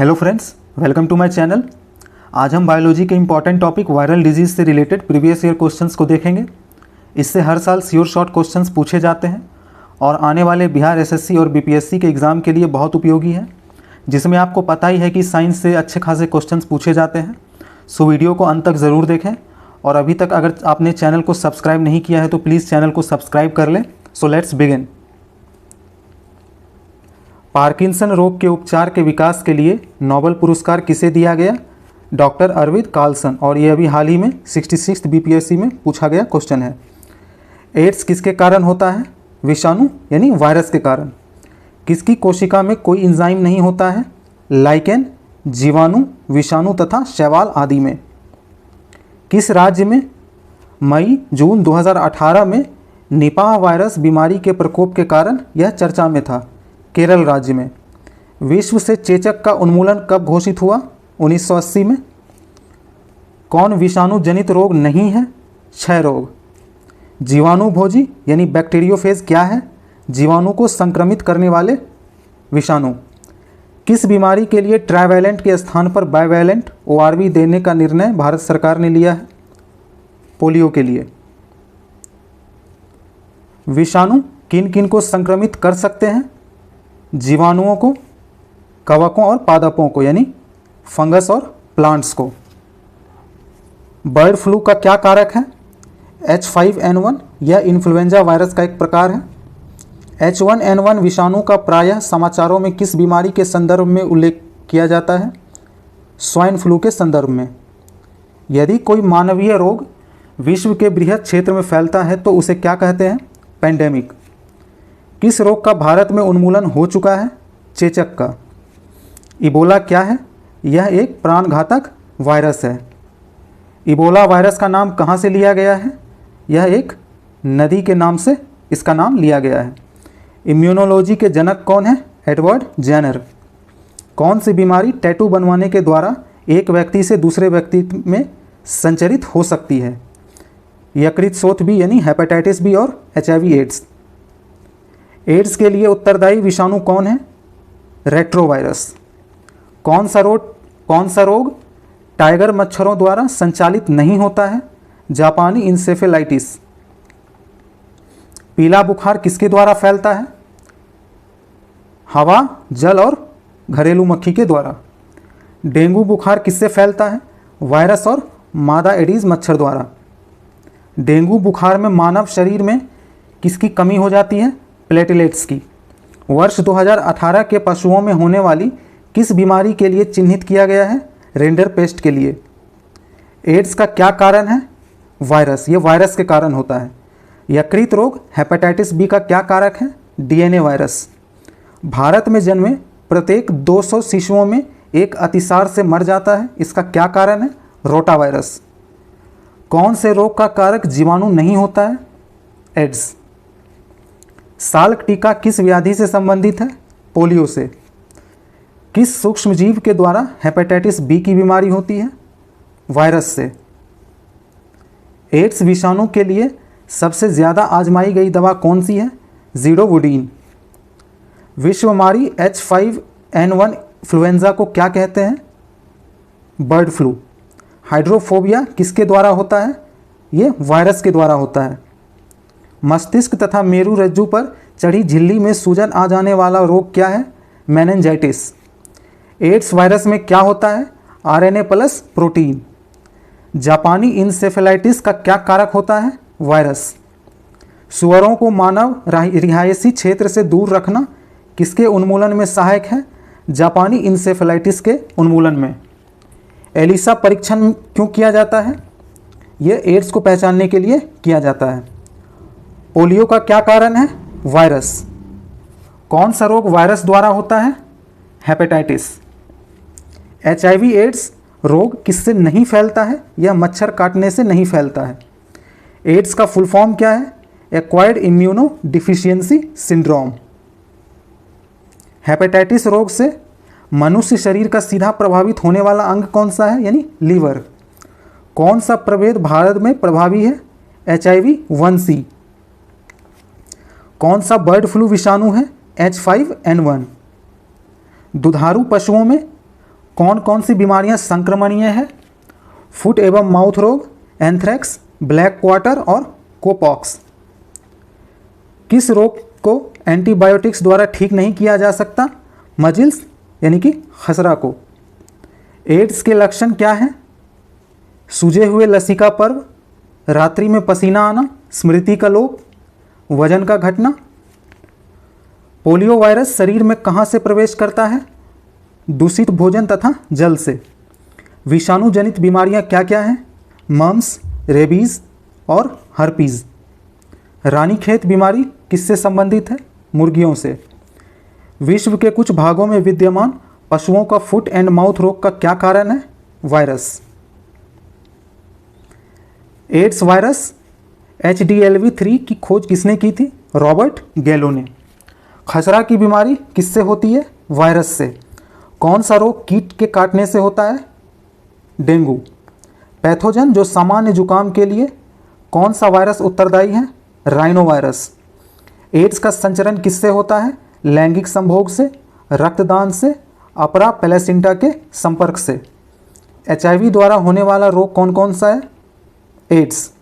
Hello friends, welcome to my channel. आज हम biology के इंपॉर्टेंट टॉपिक वायरल डिजीज़ से रिलेटेड प्रीवियस ईयर क्वेश्चंस को देखेंगे। इससे हर साल श्योर शॉर्ट क्वेश्चंस पूछे जाते हैं और आने वाले बिहार एसएससी और बीपीएससी के एग्ज़ाम के लिए बहुत उपयोगी है, जिसमें आपको पता ही है कि साइंस से अच्छे खासे क्वेश्चंस पूछे जाते हैं। सो वीडियो को अंत तक ज़रूर देखें और अभी तक अगर आपने चैनल को सब्सक्राइब नहीं किया है तो प्लीज़ चैनल को सब्सक्राइब कर लें। So let's begin. पार्किंसन रोग के उपचार के विकास के लिए नोबेल पुरस्कार किसे दिया गया? Doctor Arvid Carlsson. और ये अभी हाल ही में 66th बीपीएससी में पूछा गया क्वेश्चन है। एड्स किसके कारण होता है? विषाणु यानी वायरस के कारण। किसकी कोशिका में कोई एंजाइम नहीं होता है? लाइकेन, जीवाणु, विषाणु तथा शैवाल आदि में। किस राज्य में मई-जून 2018 में निपाह वायरस बीमारी के प्रकोप के कारण यह चर्चा में था? केरल राज्य में। विश्व से चेचक का उन्मूलन कब घोषित हुआ? 1980 में। कौन विषाणु जनित रोग नहीं है? क्षय रोग। जीवाणु भोजी यानी बैक्टीरियोफेज क्या है? जीवाणु को संक्रमित करने वाले विषाणु। किस बीमारी के लिए ट्राइवैलेंट के स्थान पर बाइवैलेंट ओआरवी देने का निर्णय भारत सरकार ने लिया है? पोलियो के लिए। विषाणु किन किन को संक्रमित कर सकते हैं? जीवाणुओं को, कवकों और पादपों को यानी फंगस और प्लांट्स को। बर्ड फ्लू का क्या कारक है? H5N1 यह इन्फ्लुएंजा वायरस का एक प्रकार है। H1N1 विषाणु का प्रायः समाचारों में किस बीमारी के संदर्भ में उल्लेख किया जाता है? स्वाइन फ्लू के संदर्भ में। यदि कोई मानवीय रोग विश्व के बृहद क्षेत्र में फैलता है तो उसे क्या कहते हैं? पेंडेमिक। किस रोग का भारत में उन्मूलन हो चुका है? चेचक का। इबोला क्या है? यह एक प्राणघातक वायरस है। इबोला वायरस का नाम कहाँ से लिया गया है? यह एक नदी के नाम से इसका नाम लिया गया है। इम्यूनोलॉजी के जनक कौन है? Edward Jenner. कौन सी बीमारी टैटू बनवाने के द्वारा एक व्यक्ति से दूसरे व्यक्ति में संचरित हो सकती है? यकृत शोथ बी यानी हेपेटाइटिस बी और HIV एड्स। एड्स के लिए उत्तरदायी विषाणु कौन है? रेट्रोवायरस। कौन सा रोग टाइगर मच्छरों द्वारा संचालित नहीं होता है? जापानी इंसेफेलाइटिस। पीला बुखार किसके द्वारा फैलता है? हवा, जल और घरेलू मक्खी के द्वारा। डेंगू बुखार किससे फैलता है? वायरस और मादा एडीज मच्छर द्वारा। डेंगू बुखार में मानव शरीर में किसकी कमी हो जाती है? प्लेटलेट्स की। वर्ष 2018 के पशुओं में होने वाली किस बीमारी के लिए चिन्हित किया गया है? रेंडर पेस्ट के लिए। एड्स का क्या कारण है? वायरस। ये वायरस के कारण होता है। यकृत रोग हेपेटाइटिस बी का क्या कारक है? DNA virus. भारत में जन्मे प्रत्येक 200 शिशुओं में एक अतिसार से मर जाता है, इसका क्या कारण है? Rota virus. कौन से रोग का कारक जीवाणु नहीं होता है? एड्स। साल्क टीका किस व्याधि से संबंधित है? पोलियो से। किस सूक्ष्म जीव के द्वारा हेपेटाइटिस बी की बीमारी होती है? वायरस से। एड्स विषाणु के लिए सबसे ज़्यादा आजमाई गई दवा कौन सी है? ज़िडोवुडीन। विश्वमारी H5N1 इन्फ्लुएंजा को क्या कहते हैं? Bird flu. हाइड्रोफोबिया किसके द्वारा होता है? ये वायरस के द्वारा होता है। मस्तिष्क तथा मेरु रज्जु पर चढ़ी झिल्ली में सूजन आ जाने वाला रोग क्या है? मेनिंजाइटिस। एड्स वायरस में क्या होता है? RNA plus protein. जापानी इंसेफेलाइटिस का क्या कारक होता है? वायरस। सुअरों को मानव रिहायशी क्षेत्र से दूर रखना किसके उन्मूलन में सहायक है? जापानी इंसेफेलाइटिस के उन्मूलन में। एलिसा परीक्षण क्यों किया जाता है? यह एड्स को पहचानने के लिए किया जाता है। पोलियो का क्या कारण है? वायरस। कौन सा रोग वायरस द्वारा होता है? हेपेटाइटिस। HIV एड्स रोग किससे नहीं फैलता है? यह मच्छर काटने से नहीं फैलता है। एड्स का फुल फॉर्म क्या है? Acquired immuno deficiency syndrome. Hepatitis रोग से मनुष्य शरीर का सीधा प्रभावित होने वाला अंग कौन सा है? यानी लीवर। कौन सा प्रभेद भारत में प्रभावी है? HIV-1C। कौन सा बर्ड फ्लू विषाणु है? H5N1। दुधारू पशुओं में कौन कौन सी बीमारियां संक्रमणीय है? फुट एवं माउथ रोग, एंथ्रेक्स, ब्लैक क्वार्टर और कोपॉक्स। किस रोग को एंटीबायोटिक्स द्वारा ठीक नहीं किया जा सकता? मजिल्स यानी कि खसरा को। एड्स के लक्षण क्या हैं? सूजे हुए लसिका पर्व, रात्रि में पसीना आना, स्मृति का लोप, वजन का घटना। पोलियो वायरस शरीर में कहाँ से प्रवेश करता है? दूषित भोजन तथा जल से। विषाणु जनित बीमारियां क्या क्या हैं? मम्स, रेबीज और हर्पीज। रानीखेत बीमारी किससे संबंधित है? मुर्गियों से। विश्व के कुछ भागों में विद्यमान पशुओं का फुट एंड माउथ रोग का क्या कारण है? वायरस। एड्स वायरस HDLV3 की खोज किसने की थी? रॉबर्ट गैलो ने। खसरा की बीमारी किससे होती है? वायरस से। कौन सा रोग कीट के काटने से होता है? डेंगू। पैथोजन जो सामान्य जुकाम के लिए कौन सा वायरस उत्तरदायी है? Rhino virus. एड्स का संचरण किससे होता है? लैंगिक संभोग से, रक्तदान से, अपरा प्लेसेंटा के संपर्क से। HIV द्वारा होने वाला रोग कौन कौन सा है? एड्स।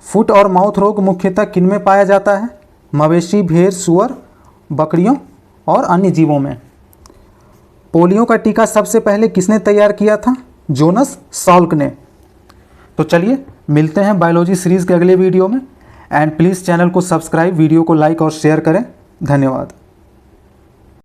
फुट और माउथ रोग मुख्यतः किनमें पाया जाता है? मवेशी, भेड़, सूअर, बकरियों और अन्य जीवों में। पोलियो का टीका सबसे पहले किसने तैयार किया था? जोनस सॉल्क ने। तो चलिए मिलते हैं बायोलॉजी सीरीज़ के अगले वीडियो में। एंड प्लीज़ चैनल को सब्सक्राइब, वीडियो को लाइक और शेयर करें। धन्यवाद।